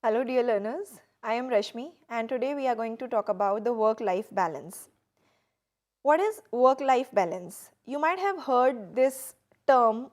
Hello dear learners, I am Rashmi and today we are going to talk about the work-life balance. What is work-life balance? You might have heard this term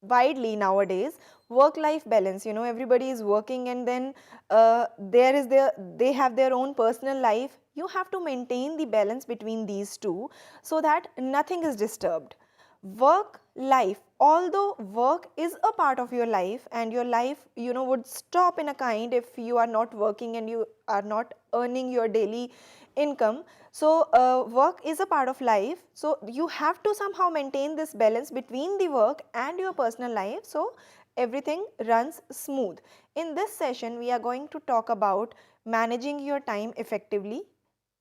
widely nowadays. Work-life balance, everybody is working and then they have their own personal life. You have to maintain the balance between these two so that nothing is disturbed. Work life, although work is a part of your life and your life would stop in a kind if you are not working and you are not earning your daily income. So work is a part of life, so you have to somehow maintain this balance between the work and your personal life so everything runs smooth. In this session we are going to talk about managing your time effectively.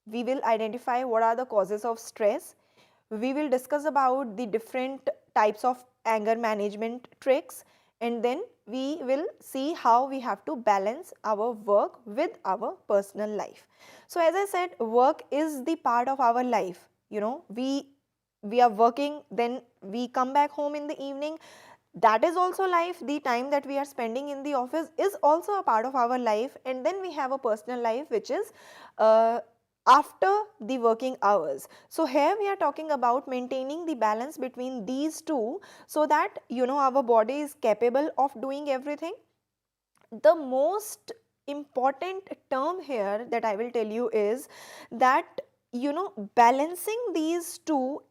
We will identify what are the causes of stress. We will discuss about the different types of anger management tricks, and then we will see how we have to balance our work with our personal life. So as I said, work is the part of our life. We are working, then we come back home in the evening. That is also life. The time that we are spending in the office is also a part of our life, and then we have a personal life which is uh, after the working hours. So here we are talking about maintaining the balance between these two so that our body is capable of doing everything. The most important term here that I will tell you is that balancing these two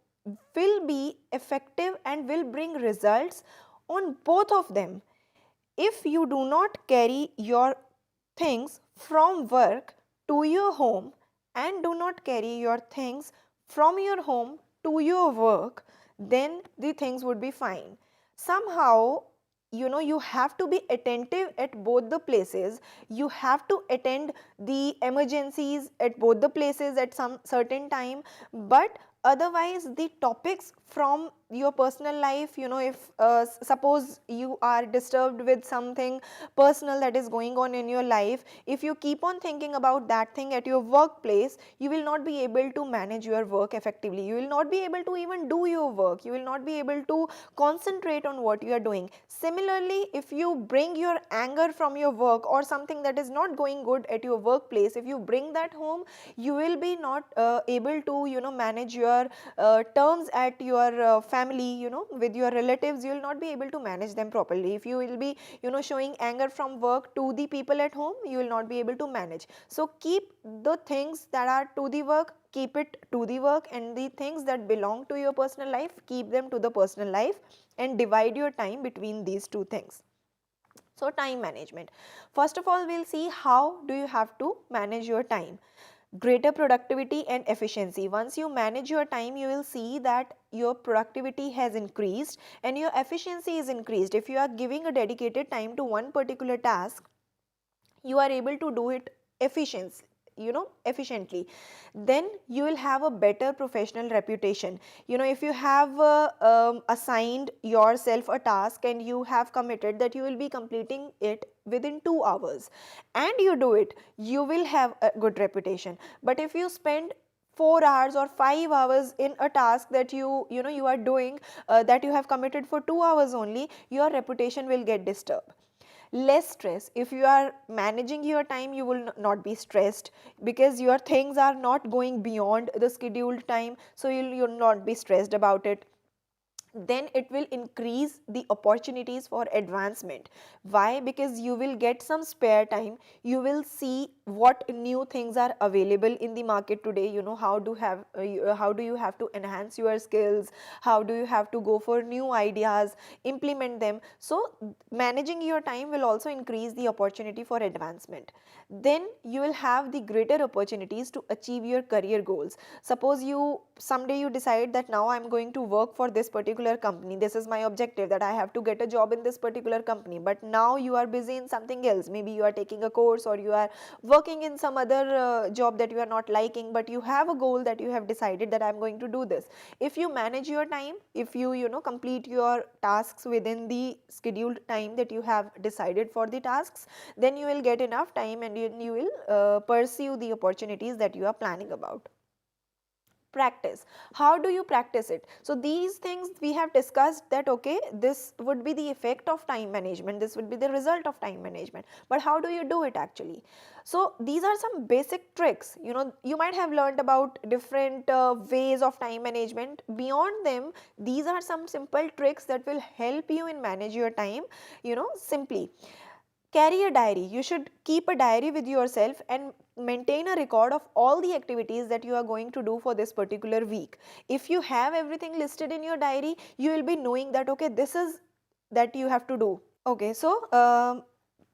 will be effective and will bring results on both of them. If you do not carry your things from work to your home and do not carry your things from your home to your work, then the things would be fine. Somehow, you have to be attentive at both the places. You have to attend the emergencies at both the places at some certain time, but otherwise the topics from your personal life, if suppose you are disturbed with something personal that is going on in your life, if you keep on thinking about that thing at your workplace, you will not be able to manage your work effectively. You will not be able to even do your work. You will not be able to concentrate on what you are doing. Similarly, if you bring your anger from your work or something that is not going good at your workplace, if you bring that home, you will be not able to manage your terms at your family, with your relatives. You will not be able to manage them properly. If you will be showing anger from work to the people at home, you will not be able to manage. So keep the things that are to the work, keep it to the work, and the things that belong to your personal life, keep them to the personal life, and divide your time between these two things. So time management, first of all we'll see how do you have to manage your time. Greater productivity and efficiency. Once you manage your time, you will see that your productivity has increased and your efficiency is increased. If you are giving a dedicated time to one particular task, you are able to do it efficiency efficiently. Then you will have a better professional reputation. If you have assigned yourself a task and you have committed that you will be completing it within 2 hours and you do it, you will have a good reputation. But if you spend 4 hours or 5 hours in a task that you are doing, that you have committed for 2 hours only, your reputation will get disturbed. Less stress. If you are managing your time, you will not be stressed because your things are not going beyond the scheduled time, so you'll not be stressed about it. Then it will increase the opportunities for advancement. Why? Because you will get some spare time. You will see what new things are available in the market today. How do you have to enhance your skills, how do you have to go for new ideas, implement them. So managing your time will also increase the opportunity for advancement. Then you will have the greater opportunities to achieve your career goals. Suppose you someday you decide that now I'm going to work for this particular company. This is my objective, that I have to get a job in this particular company. But now you are busy in something else. Maybe you are taking a course or you are working in some other job that you are not liking, but you have a goal that you have decided that I'm going to do this. If you manage your time, if you complete your tasks within the scheduled time that you have decided for the tasks, then you will get enough time and you will pursue the opportunities that you are planning about. Practice. How do you practice it? So these things we have discussed, that okay, this would be the effect of time management, this would be the result of time management, but how do you do it actually? So these are some basic tricks. You might have learned about different ways of time management. Beyond them, these are some simple tricks that will help you in manage your time, simply. Carry a diary. You should keep a diary with yourself and maintain a record of all the activities that you are going to do for this particular week. If you have everything listed in your diary, you will be knowing that okay, this is that you have to do. Okay, so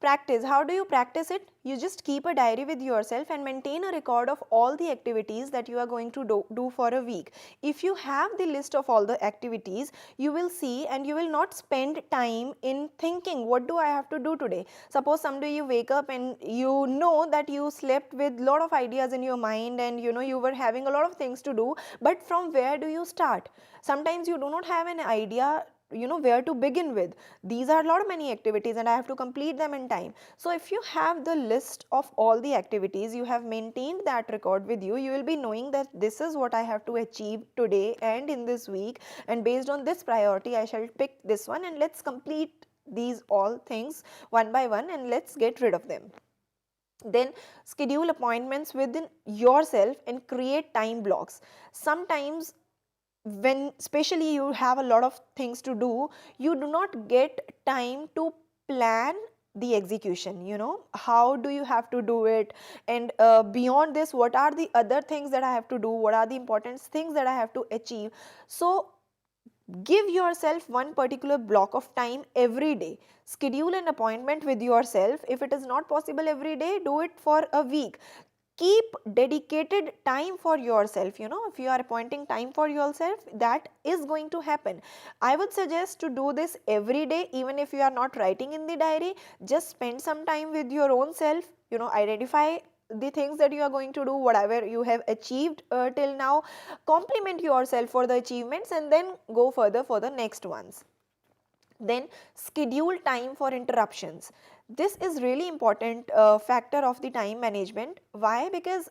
practice. How do you practice it? You just keep a diary with yourself and maintain a record of all the activities that you are going to do for a week. If you have the list of all the activities, you will see and you will not spend time in thinking, what do I have to do today? Suppose someday you wake up and you know that you slept with lot of ideas in your mind, and you were having a lot of things to do, but from where do you start? Sometimes you do not have an idea where to begin with. These are a lot of many activities and I have to complete them in time. So if you have the list of all the activities, you have maintained that record with you, you will be knowing that this is what I have to achieve today and in this week, and based on this priority I shall pick this one, and let's complete these all things one by one and let's get rid of them. Then schedule appointments within yourself and create time blocks. Sometimes when especially you have a lot of things to do, you do not get time to plan the execution. How do you have to do it, and beyond this, what are the other things that I have to do, what are the important things that I have to achieve. So give yourself one particular block of time every day. Schedule an appointment with yourself. If it is not possible every day, do it for a week. Keep dedicated time for yourself. If you are appointing time for yourself, that is going to happen. I would suggest to do this every day. Even if you are not writing in the diary, just spend some time with your own self. Identify the things that you are going to do, whatever you have achieved till now, compliment yourself for the achievements, and then go further for the next ones. Then schedule time for interruptions. This is really important factor of the time management. Why? Because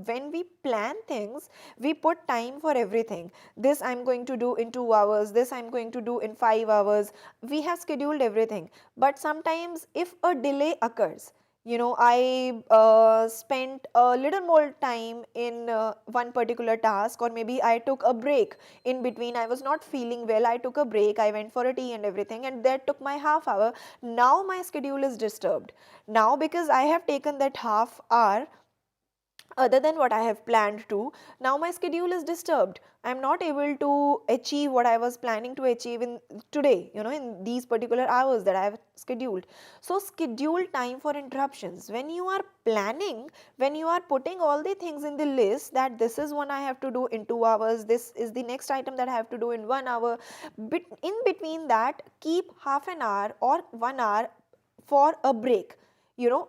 when we plan things, we put time for everything. This I'm going to do in 2 hours, this I'm going to do in 5 hours. We have scheduled everything, but sometimes if a delay occurs, I spent a little more time in one particular task, or maybe I took a break in between. I was not feeling well, I took a break, I went for a tea and everything, and that took my half hour. Now my schedule is disturbed. Now because I have taken that half hour other than what I have planned to, now my schedule is disturbed. I am not able to achieve what I was planning to achieve in today, in these particular hours that I have scheduled. So schedule time for interruptions. When you are planning, when you are putting all the things in the list, that this is one I have to do in 2 hours, this is the next item that I have to do in 1 hour, but in between that, keep half an hour or 1 hour for a break.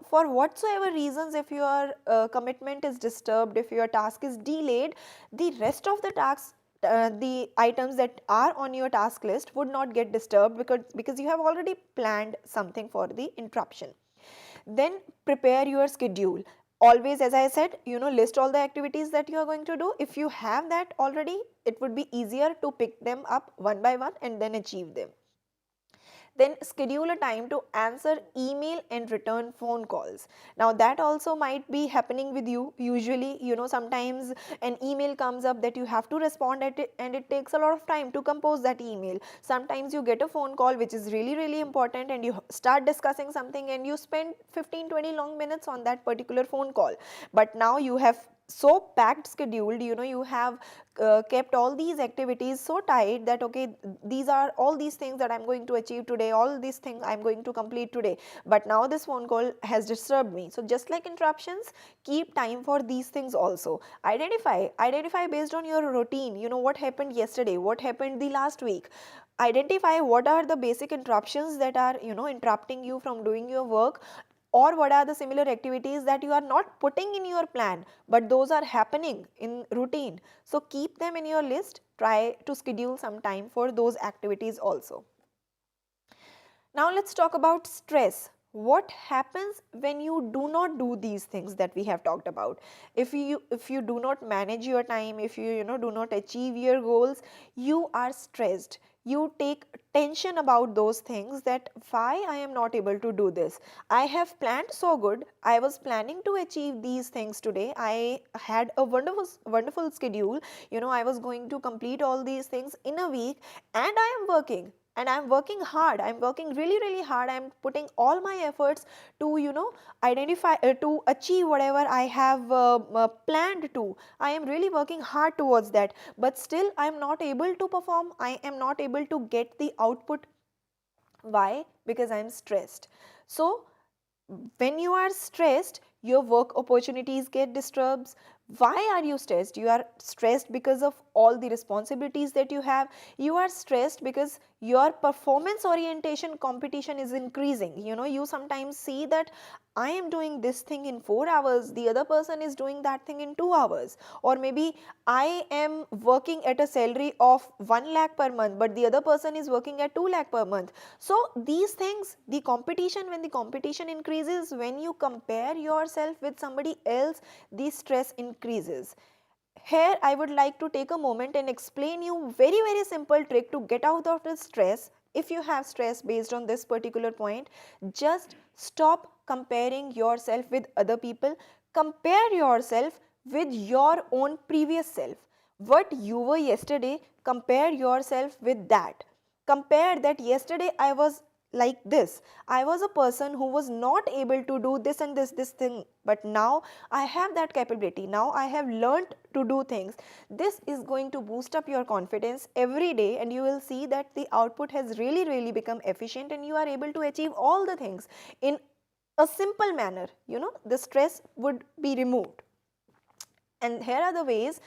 For whatsoever reasons, if your commitment is disturbed, if your task is delayed, the rest of the tasks, the items that are on your task list would not get disturbed, because you have already planned something for the interruption. Then prepare your schedule. Always, as I said, list all the activities that you are going to do. If you have that already, it would be easier to pick them up one by one and then achieve them. Then schedule a time to answer email and return phone calls. Now that also might be happening with you. Usually, sometimes an email comes up that you have to respond at it, and it takes a lot of time to compose that email. Sometimes you get a phone call which is really, really important, and you start discussing something and you spend 15-20 long minutes on that particular phone call. But now you have so packed scheduled, you have kept all these activities so tight that okay, these are all these things that I'm going to achieve today, all these things I'm going to complete today, but now this phone call has disturbed me. So just like interruptions, keep time for these things also. Identify based on your routine, what happened yesterday, what happened the last week. Identify what are the basic interruptions that are interrupting you from doing your work, or what are the similar activities that you are not putting in your plan, but those are happening in routine. So keep them in your list. Try to schedule some time for those activities also. Now let's talk about stress. what happens when you do not do these things that we have talked about? If you do not manage your time, if you do not achieve your goals, you are stressed, you take tension about those things, that why I am not able to do this. I have planned so good, I was planning to achieve these things today, I had a wonderful schedule, I was going to complete all these things in a week, and I am working, and I'm working hard, I'm working really hard, I'm putting all my efforts to identify, to achieve whatever I have planned to. I am really working hard towards that, but still I am not able to perform, I am not able to get the output. Why? Because I'm stressed. So when you are stressed, your work opportunities get disturbed. Why are you stressed? You are stressed because of all the responsibilities that you have. You are stressed because your performance orientation competition is increasing. You sometimes see that I am doing this thing in 4 hours, the other person is doing that thing in 2 hours, or maybe I am working at a salary of 1 lakh per month, but the other person is working at 2 lakh per month. So these things, the competition, when the competition increases, when you compare yourself with somebody else, the stress increases. Here I would like to take a moment and explain you very simple trick to get out of the stress. If you have stress based on this particular point, just stop comparing yourself with other people. Compare yourself with your own previous self. What you were yesterday, compare yourself with that. Compare that yesterday I was like this, I was a person who was not able to do this and this thing, but now I have that capability, now I have learned to do things. This is going to boost up your confidence every day, and you will see that the output has really become efficient, and you are able to achieve all the things in a simple manner. The stress would be removed. And here are the ways,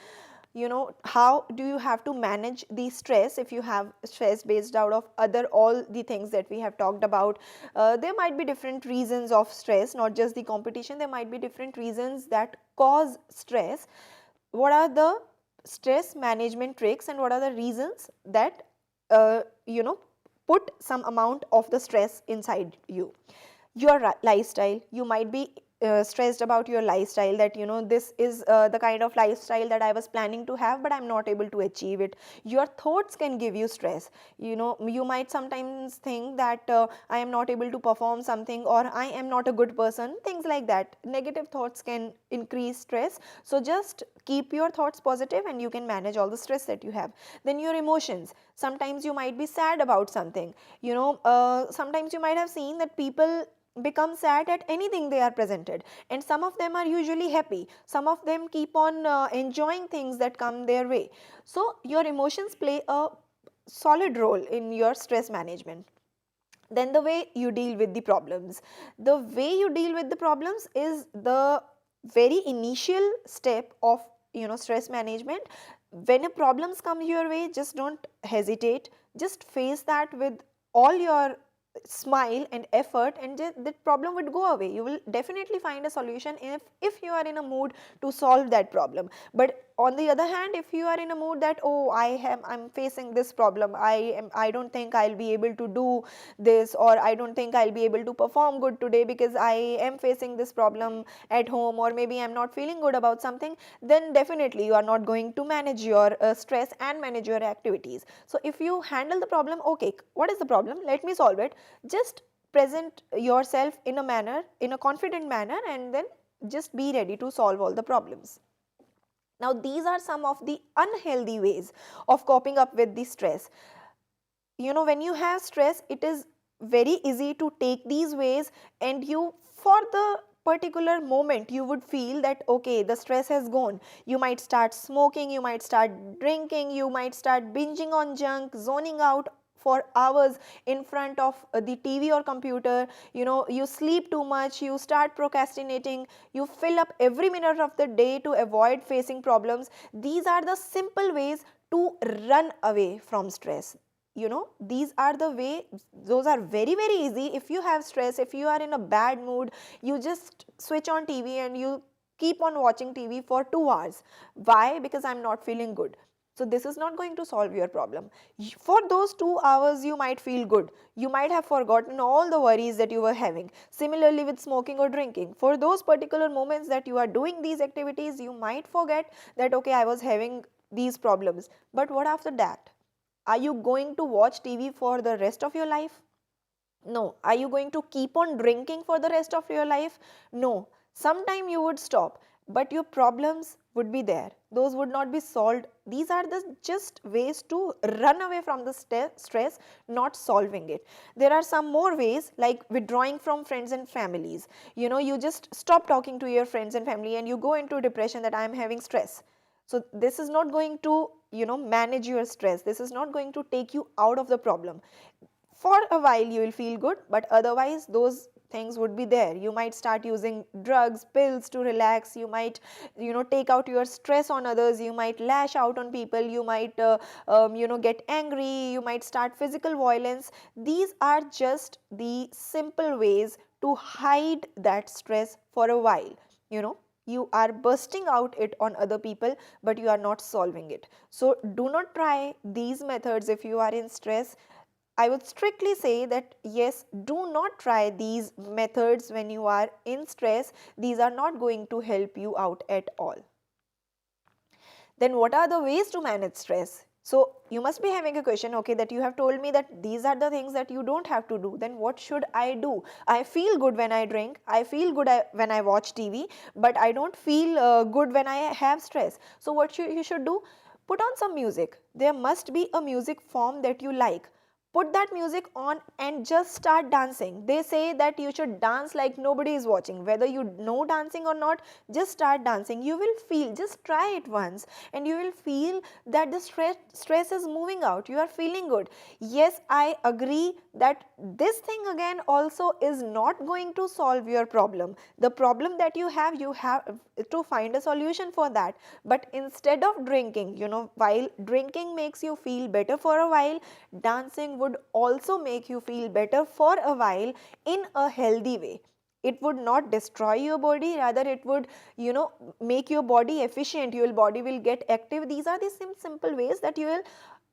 how do you have to manage the stress. If you have stress based out of other all the things that we have talked about, there might be different reasons of stress, not just the competition, there might be different reasons that cause stress. What are the stress management tricks, and what are the reasons that uh, you know put some amount of the stress inside you? Your lifestyle, you might be stressed about your lifestyle, that this is the kind of lifestyle that I was planning to have, but I'm not able to achieve it. Your thoughts can give you stress. You might sometimes think that I am not able to perform something, or I am not a good person, things like that. Negative thoughts can increase stress, so just keep your thoughts positive and you can manage all the stress that you have. Then your emotions, sometimes you might be sad about something. Sometimes you might have seen that people become sad at anything they are presented, and some of them are usually happy, some of them keep on enjoying things that come their way. So your emotions play a solid role in your stress management. Then the way you deal with the problems, the way you deal with the problems is the very initial step of stress management. When a problems come your way, just don't hesitate, just face that with all your smile and effort, and that problem would go away. You will definitely find a solution if you are in a mood to solve that problem. But on the other hand, if you are in a mood that, oh, I'm facing this problem, I don't think I'll be able to do this, or I don't think I'll be able to perform good today because I am facing this problem at home, or maybe I'm not feeling good about something, then definitely you are not going to manage your stress and manage your activities. So if you handle the problem, okay, what is the problem, let me solve it, just present yourself in a manner, in a confident manner, and then just be ready to solve all the problems. Now these are some of the unhealthy ways of coping up with the stress. When you have stress, it is very easy to take these ways, and you, for the particular moment, you would feel that okay, the stress has gone. You might start smoking, you might start drinking, you might start binging on junk, zoning out for hours in front of the TV or computer. You sleep too much, you start procrastinating, you fill up every minute of the day to avoid facing problems. These are the simple ways to run away from stress. These are the way, those are very easy. If you have stress, if you are in a bad mood, you just switch on TV and you keep on watching TV for 2 hours. Why? Because I'm not feeling good. So this is not going to solve your problem. For those 2 hours, you might feel good. You might have forgotten all the worries that you were having. Similarly with smoking or drinking. For those particular moments that you are doing these activities, you might forget that, okay, I was having these problems. But what after that? Are you going to watch TV for the rest of your life? No. Are you going to keep on drinking for the rest of your life? No. Sometime you would stop, but your problems would be there. Those would not be solved. These are the just ways to run away from the stress, not solving it. There are some more ways, like withdrawing from friends and families. You just stop talking to your friends and family and you go into depression that I am having stress. So this is not going to manage your stress. This is not going to take you out of the problem. For a while you will feel good, but otherwise those things would be there. You might start using drugs, pills to relax. You might take out your stress on others. You might lash out on people. You might get angry. You might start physical violence. These are just the simple ways to hide that stress for a while. You are bursting out it on other people, but you are not solving it. So do not try these methods if you are in stress. I would strictly say that yes, do not try these methods when you are in stress. These are not going to help you out at all. Then what are the ways to manage stress? So you must be having a question, okay, that you have told me that these are the things that you don't have to do. Then what should I do? I feel good when I drink. I feel good when I watch TV, but I don't feel good when I have stress. So what you should do? Put on some music. There must be a music form that you like. Put that music on and just start dancing. They say that you should dance like nobody is watching. Whether you know dancing or not, just start dancing. You will feel, just try it once, and you will feel that the stress is moving out. You are feeling good. Yes, I agree that this thing again also is not going to solve your problem. The problem that you have to find a solution for that. But instead of drinking, while drinking makes you feel better for a while, dancing would also make you feel better for a while in a healthy way. It would not destroy your body, rather it would make your body efficient. Your body will get active. These are the simple ways that you will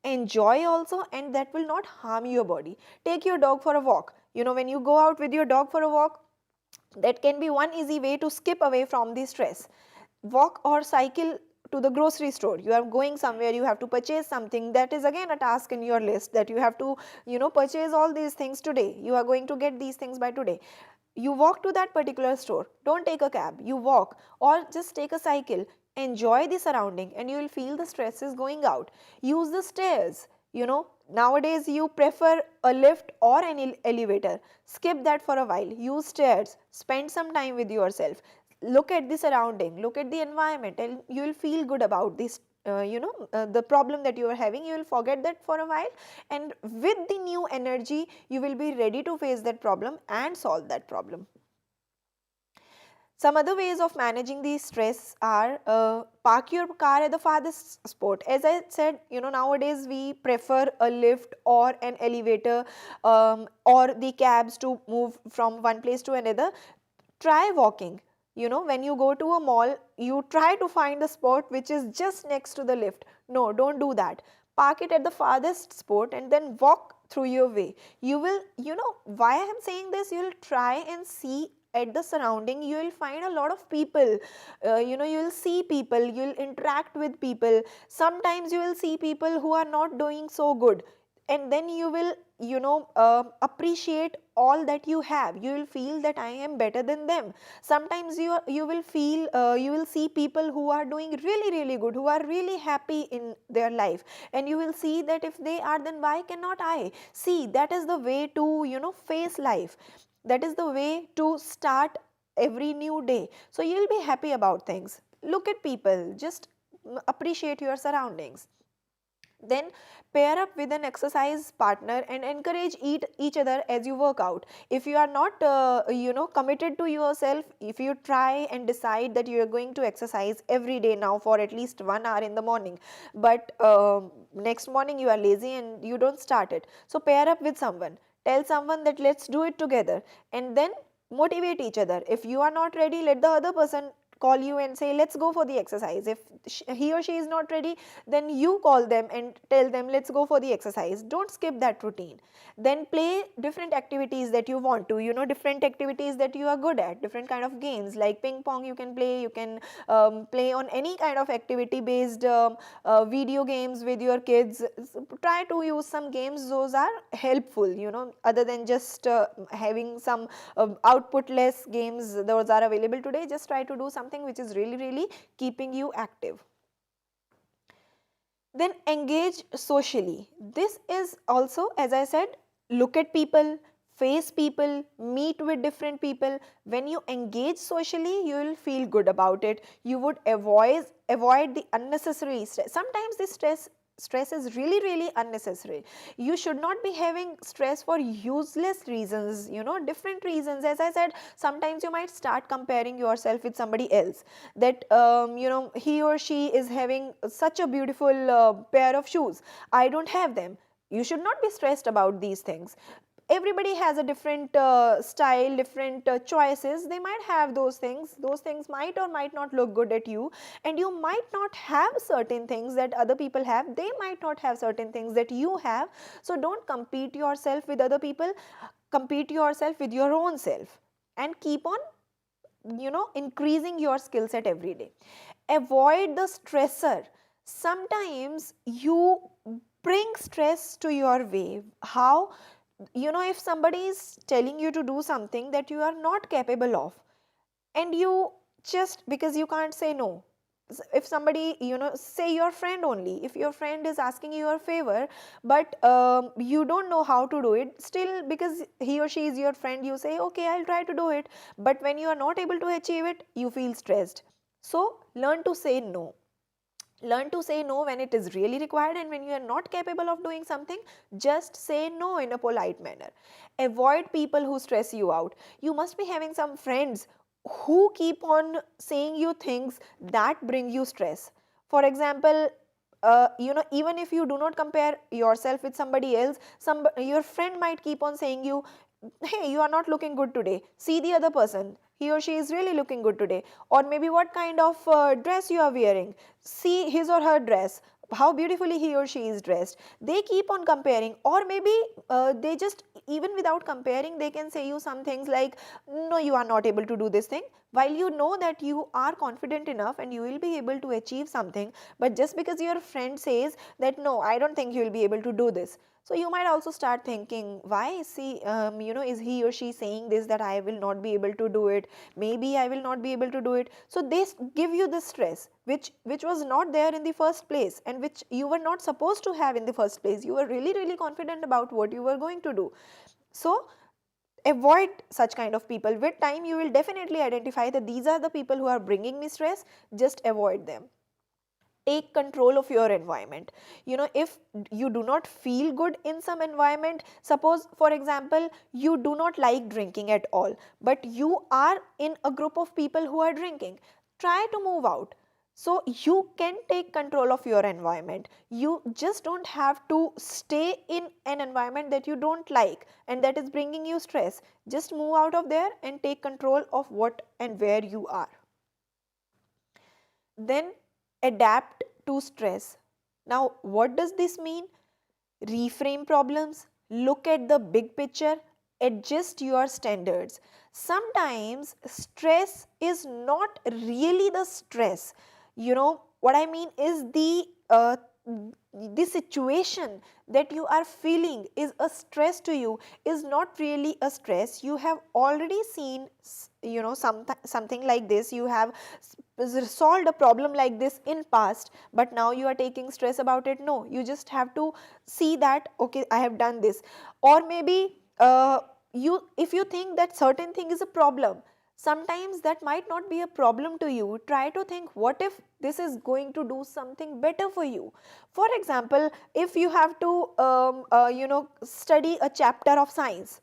enjoy also, and that will not harm your body. Take your dog for a walk. When you go out with your dog for a walk, that can be one easy way to skip away from the stress. Walk or cycle to the grocery store. You are going somewhere, you have to purchase something. That is again a task in your list, that you have to purchase all these things today. You are going to get these things by today. You walk to that particular store. Don't take a cab, you walk, or just take a cycle. Enjoy the surrounding and you will feel the stress is going out. Use the stairs. Nowadays you prefer a lift or an elevator. Skip that for a while. Use stairs. Spend some time with yourself. Look at the surrounding, look at the environment, and you will feel good about this. The problem that you are having, you will forget that for a while, and with the new energy you will be ready to face that problem and solve that problem. Some other ways of managing the stress are park your car at the farthest spot. As I said, nowadays we prefer a lift or an elevator, or the cabs to move from one place to another. Try walking. When you go to a mall, you try to find a spot which is just next to the lift. No, don't do that. Park it at the farthest spot and then walk through your way. You will, why I am saying this, you will try and see at the surrounding. You will find a lot of people. You will see people, you will interact with people. Sometimes you will see people who are not doing so good, and then you will appreciate all that you have. You will feel that I am better than them. Sometimes you will feel, you will see people who are doing really good, who are really happy in their life, and you will see that if they are, then why cannot I? See, that is the way to face life. That is the way to start every new day. So you will be happy about things. Look at people, just appreciate your surroundings. Then pair up with an exercise partner and encourage each other as you work out. If you are not committed to yourself, if you try and decide that you are going to exercise every day now for at least 1 hour in the morning, but next morning you are lazy and you don't start it, so pair up with someone. Tell someone that let's do it together, and then motivate each other. If you are not ready, let the other person call you and say, let's go for the exercise. If he or she is not ready, then you call them and tell them, let's go for the exercise. Don't skip that routine. Then play different activities that you want to, different activities that you are good at, different kind of games like ping pong you can play. You can play on any kind of activity based video games with your kids. Try to use some games, those are helpful, other than just having some output-less games. Those are available today. Just try to do something which is really, really keeping you active. Then engage socially. This is also, as I said, look at people, face people, meet with different people. When you engage socially, you will feel good about it. You would avoid the unnecessary stress. Sometimes this stress is really, really unnecessary. You should not be having stress for useless reasons, different reasons. As I said, sometimes you might start comparing yourself with somebody else, that he or she is having such a beautiful pair of shoes, I don't have them. You should not be stressed about these things. Everybody has a different style, different choices. They might have those things might or might not look good at you, and you might not have certain things that other people have. They might not have certain things that you have. So don't compete yourself with other people. Compete yourself with your own self, and keep on increasing your skill set every day. Avoid the stressor. Sometimes you bring stress to your way. How? If somebody is telling you to do something that you are not capable of, and you just, because you can't say no. If somebody, say your friend only, if your friend is asking you a favor, but you don't know how to do it, still because he or she is your friend, you say, okay, I'll try to do it. But when you are not able to achieve it, you feel stressed. So learn to say no. Learn to say no when it is really required, and when you are not capable of doing something, just say no in a polite manner. Avoid people who stress you out. You must be having some friends who keep on saying you things that bring you stress. For example, even if you do not compare yourself with somebody else, your friend might keep on saying you, hey, you are not looking good today, see the other person, he or she is really looking good today. Or maybe, what kind of dress you are wearing, see his or her dress, how beautifully he or she is dressed. They keep on comparing. Or maybe they just, even without comparing, they can say you some things like, no, you are not able to do this thing, while you know that you are confident enough and you will be able to achieve something. But just because your friend says that, no, I don't think you will be able to do this, so you might also start thinking, why is he, is he or she saying this, that I will not be able to do it? Maybe I will not be able to do it. So they give you the stress, which was not there in the first place, and which you were not supposed to have in the first place. You were really, really confident about what you were going to do. So avoid such kind of people. With time, you will definitely identify that these are the people who are bringing me stress. Just avoid them. Take control of your environment. If you do not feel good in some environment, suppose for example you do not like drinking at all, but you are in a group of people who are drinking, try to move out. So you can take control of your environment. You just don't have to stay in an environment that you don't like and that is bringing you stress. Just move out of there and take control of what and where you are. Then adapt to stress. Now, what does this mean? Reframe problems, look at the big picture, adjust your standards. Sometimes stress is not really the stress. What I mean is the situation that you are feeling is a stress to you, is not really a stress. You have already seen something like this. You have solved a problem like this in past, but now you are taking stress about it. No, you just have to see that, okay, I have done this. Or maybe if you think that certain thing is a problem, sometimes that might not be a problem to you. Try to think, what if this is going to do something better for you? For example, if you have to study a chapter of science,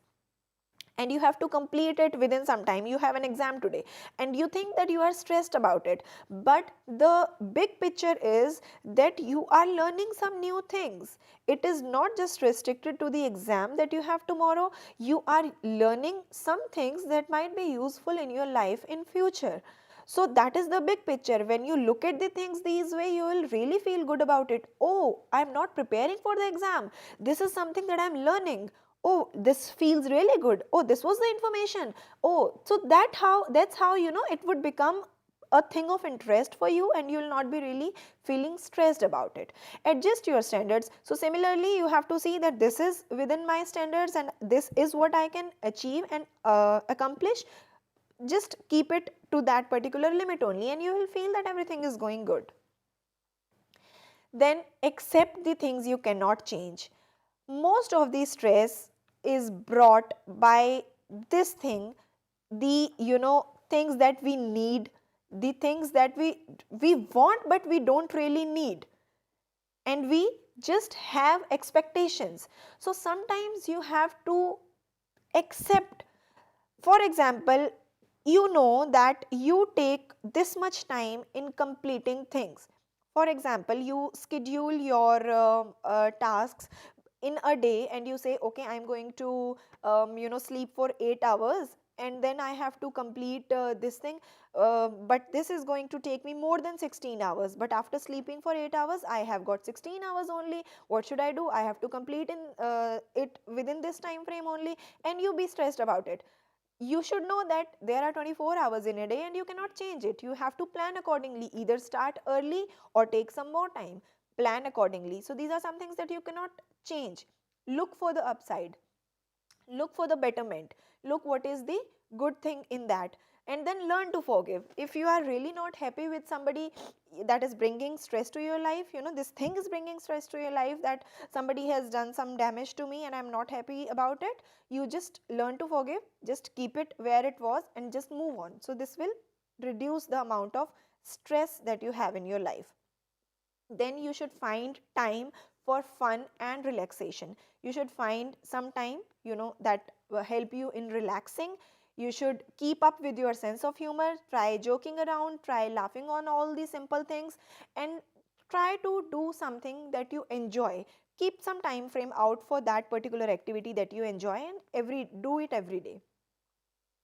and you have to complete it within some time, you have an exam today, and you think that you are stressed about it, but the big picture is that you are learning some new things. It is not just restricted to the exam that you have tomorrow. You are learning some things that might be useful in your life in future. So that is the big picture. When you look at the things these way, you will really feel good about it. Oh, I'm not preparing for the exam. This is something that I'm learning. Oh, this feels really good. Oh, this was the information. Oh, so that's how it would become a thing of interest for you, and you will not be really feeling stressed about it. Adjust your standards. So similarly, you have to see that this is within my standards and this is what I can achieve and accomplish. Just keep it to that particular limit only, and you will feel that everything is going good. Then accept the things you cannot change. Most of the stress is brought by this thing, the things that we need, the things that we want but we don't really need, and we just have expectations. So sometimes you have to accept. For example, you know that you take this much time in completing things. For example, you schedule your tasks in a day, and you say, okay, I'm going to sleep for 8 hours, and then I have to complete this thing, but this is going to take me more than 16 hours, but after sleeping for 8 hours I have got 16 hours only. What should I do? I have to complete in it within this time frame only, and you be stressed about it. You should know that there are 24 hours in a day and you cannot change it. You have to plan accordingly. Either start early or take some more time. Plan accordingly. So these are some things that you cannot change. Look for the upside. Look for the betterment. Look what is the good thing in that. And then learn to forgive. If you are really not happy with somebody that is bringing stress to your life, this thing is bringing stress to your life, that somebody has done some damage to me and I'm not happy about it, you just learn to forgive, just keep it where it was and just move on. So this will reduce the amount of stress that you have in your life. Then you should find time for fun and relaxation. You should find some time that will help you in relaxing. You should keep up with your sense of humor, try joking around, try laughing on all these simple things, and try to do something that you enjoy. Keep some time frame out for that particular activity that you enjoy, and do it every day.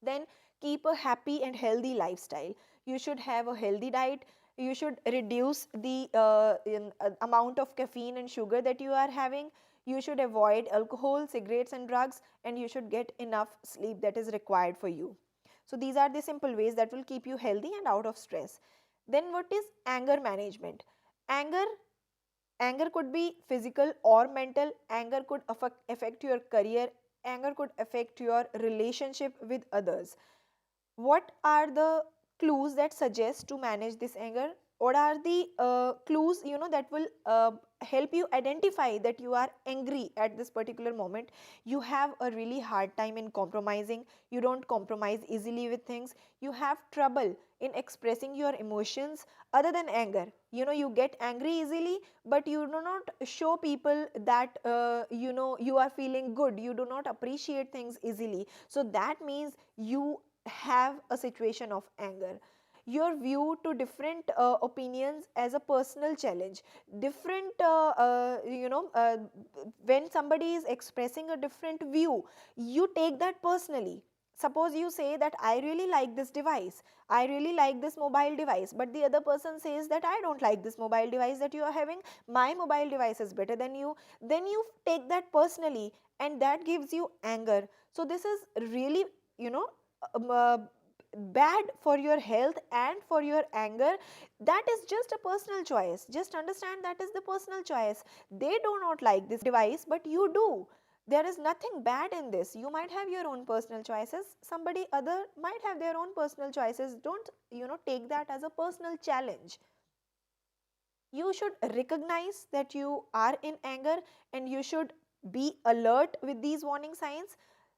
Then keep a happy and healthy lifestyle. You should have a healthy diet. You should reduce the amount of caffeine and sugar that you are having. You should avoid alcohol, cigarettes and drugs, and you should get enough sleep that is required for you. So these are the simple ways that will keep you healthy and out of stress. Then what is anger management? Anger anger could be physical or mental. Anger could affect your career. Anger could affect your relationship with others. What are the clues that suggest to manage this anger? What are the clues that will help you identify that you are angry at this particular moment? You have a really hard time in compromising. You don't compromise easily with things. You have trouble in expressing your emotions other than anger. You get angry easily, but you do not show people that you are feeling good. You do not appreciate things easily. So that means you have a situation of anger. Your view to different opinions as a personal challenge. Different when somebody is expressing a different view, you take that personally. Suppose you say that I really like this device, I really like this mobile device, but the other person says that I don't like this mobile device that you are having, my mobile device is better than you. Then you take that personally, and that gives you anger. So this is really you know um, uh, bad for your health and for your anger. That is just a personal choice. Just understand that is the personal choice. They do not like this device, but you do. There is nothing bad in this. You might have your own personal choices, somebody other might have their own personal choices. Don't take that as a personal challenge. You should recognize that you are in anger, and you should be alert with these warning signs.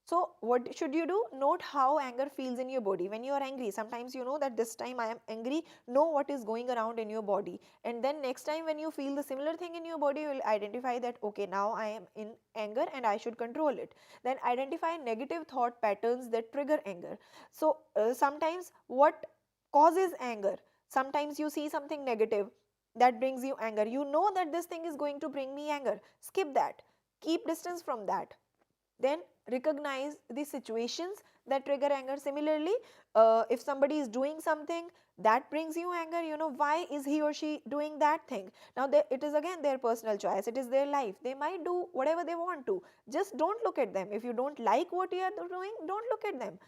So what should you do? Note how anger feels in your body when you are angry. Sometimes you know that this time I am angry. Know what is going around in your body, and then next time when you feel the similar thing in your body, you will identify that okay, now I am in anger and I should control it. Then identify negative thought patterns that trigger anger. So sometimes what causes anger? Sometimes you see something negative that brings you anger. You know that this thing is going to bring me anger. Skip that. Keep distance from that. Then recognize the situations that trigger anger. Similarly, if somebody is doing something that brings you anger, you know, why is he or she doing that thing? Now it is again their personal choice, it is their life, they might do whatever they want to. Just don't look at them. If you don't like what you are doing, don't look at them.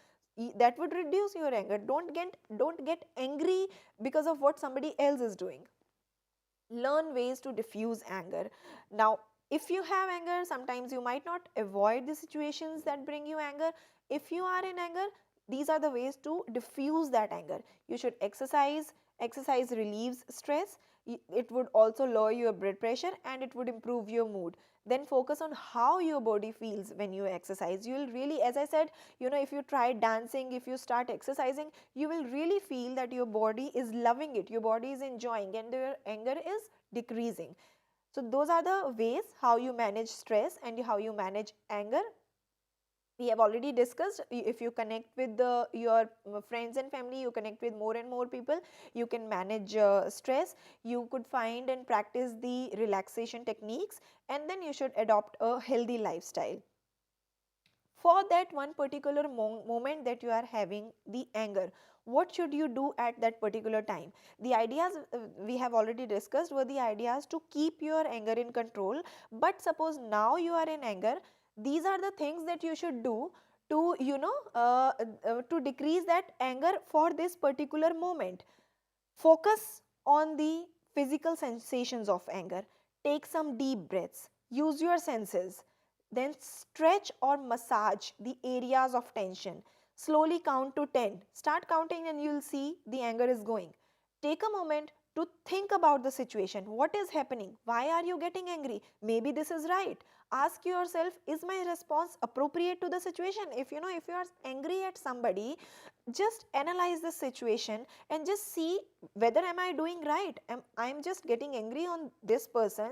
That would reduce your anger. Don't get angry because of what somebody else is doing. Learn ways to diffuse anger. Now, if you have anger, sometimes you might not avoid the situations that bring you anger. If you are in anger, these are the ways to diffuse that anger. You should exercise. Exercise relieves stress. It would also lower your blood pressure and it would improve your mood. Then focus on how your body feels when you exercise. You will really, as I said, you know, if you try dancing, if you start exercising, you will really feel that your body is loving it, your body is enjoying, and your anger is decreasing. So those are the ways how you manage stress and how you manage anger. We have already discussed, if you connect with your friends and family, you connect with more and more people, you can manage stress. You could find and practice the relaxation techniques, and then you should adopt a healthy lifestyle. For that one particular moment that you are having the anger, what should you do at that particular time? The ideas we have already discussed were the ideas to keep your anger in control. But suppose now you are in anger, these are the things that you should do to, you know, to decrease that anger for this particular moment. Focus on the physical sensations of anger. Take some deep breaths. Use your senses. Then stretch or massage the areas of tension. Slowly count to 10. Start counting and you'll see the anger is going. Take a moment to think about the situation. What is happening? Why are you getting angry? Maybe this is right. Ask yourself, is my response appropriate to the situation? If you know, if you are angry at somebody, just analyze the situation and just see whether am I doing right. I'm just getting angry on this person.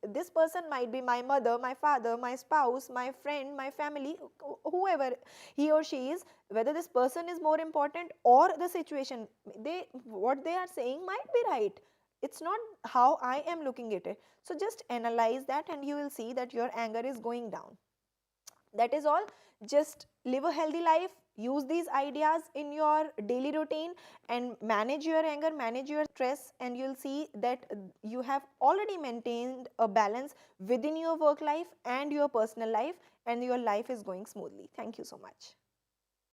This person might be my mother, my father, my spouse, my friend, my family, whoever he or she is. Whether this person is more important or the situation, what they are saying might be right. It's not how I am looking at it. So just analyze that and you will see that your anger is going down. That is all. Just live a healthy life. Use these ideas in your daily routine and manage your anger, manage your stress, and you'll see that you have already maintained a balance within your work life and your personal life, and your life is going smoothly. Thank you so much.